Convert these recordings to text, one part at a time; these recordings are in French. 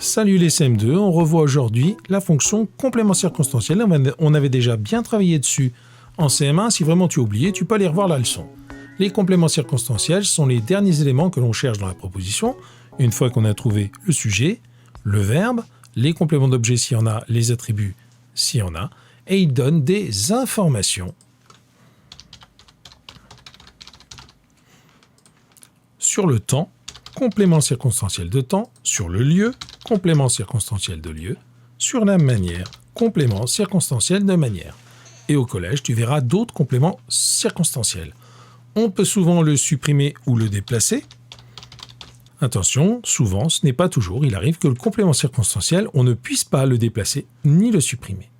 Salut les CM2, on revoit aujourd'hui la fonction complément circonstanciel. On avait déjà bien travaillé dessus en CM1. Si vraiment tu as oublié, tu peux aller revoir la leçon. Les compléments circonstanciels sont les derniers éléments que l'on cherche dans la proposition. Une fois qu'on a trouvé le sujet, le verbe, les compléments d'objet s'il y en a, les attributs s'il y en a, et ils donnent des informations sur le temps, complément circonstanciel de temps, sur le lieu, complément circonstanciel de lieu, sur la manière, complément circonstanciel de manière. Et au collège, tu verras d'autres compléments circonstanciels. On peut souvent le supprimer ou le déplacer. Attention, souvent, ce n'est pas toujours. Il arrive que le complément circonstanciel, on ne puisse pas le déplacer ni le supprimer.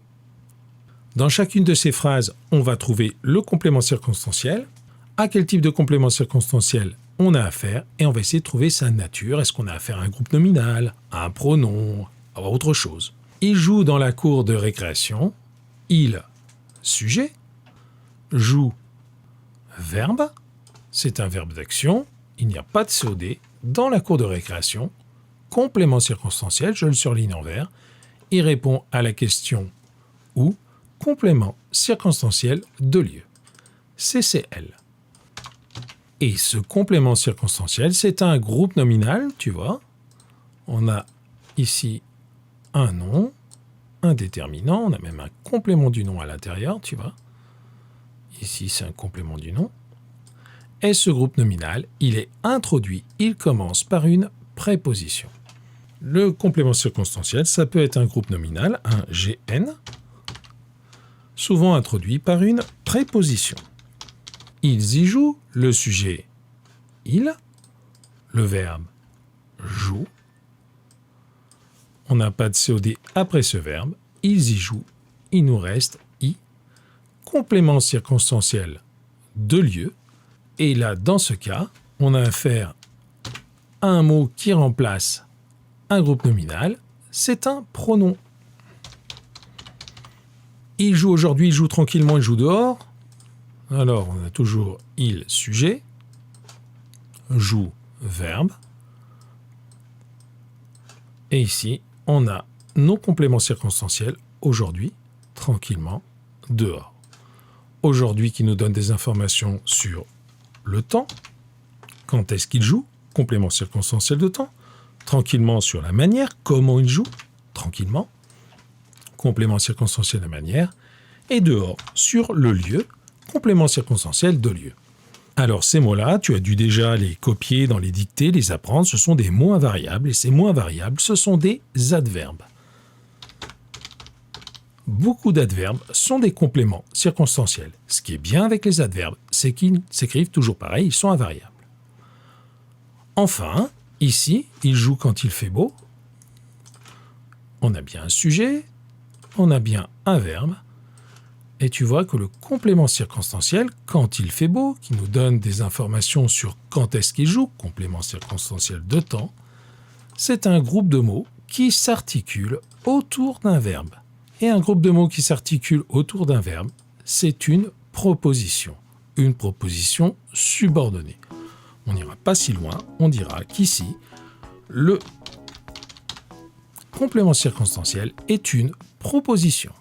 Dans chacune de ces phrases, on va trouver le complément circonstanciel. À quel type de complément circonstanciel on a affaire, et on va essayer de trouver sa nature. Est-ce qu'on a affaire à un groupe nominal, à un pronom, à autre chose? Il joue dans la cour de récréation. Il, sujet, joue, verbe. C'est un verbe d'action. Il n'y a pas de COD dans la cour de récréation. Complément circonstanciel, je le surligne en vert. Il répond à la question où, complément circonstanciel de lieu. CCL. Et ce complément circonstanciel, c'est un groupe nominal, tu vois. On a ici un nom, un déterminant, on a même un complément du nom à l'intérieur, tu vois. Ici, c'est un complément du nom. Et ce groupe nominal, il est introduit, il commence par une préposition. Le complément circonstanciel, ça peut être un groupe nominal, un GN, souvent introduit par une préposition. Ils y jouent, le sujet, il, le verbe, joue. On n'a pas de COD après ce verbe, ils y jouent, il nous reste I, complément circonstanciel de lieu. Et là, dans ce cas, on a affaire à un mot qui remplace un groupe nominal, c'est un pronom. Il joue aujourd'hui, il joue tranquillement, il joue dehors. Alors, on a toujours il, sujet, joue, verbe. Et ici, on a nos compléments circonstanciels, aujourd'hui, tranquillement, dehors. Aujourd'hui qui nous donne des informations sur le temps, quand est-ce qu'il joue, complément circonstanciel de temps, tranquillement sur la manière, comment il joue, tranquillement, complément circonstanciel de manière, et dehors sur le lieu, complément circonstanciel de lieu. Alors ces mots-là, tu as dû déjà les copier dans les dictées, les apprendre, ce sont des mots invariables, et ces mots invariables, ce sont des adverbes. Beaucoup d'adverbes sont des compléments circonstanciels. Ce qui est bien avec les adverbes, c'est qu'ils s'écrivent toujours pareil, ils sont invariables. Enfin, ici, il joue quand il fait beau. On a bien un sujet, on a bien un verbe, et tu vois que le complément circonstanciel, quand il fait beau, qui nous donne des informations sur quand est-ce qu'il joue, complément circonstanciel de temps, c'est un groupe de mots qui s'articule autour d'un verbe. Et un groupe de mots qui s'articule autour d'un verbe, c'est une proposition subordonnée. On n'ira pas si loin, on dira qu'ici, le complément circonstanciel est une proposition.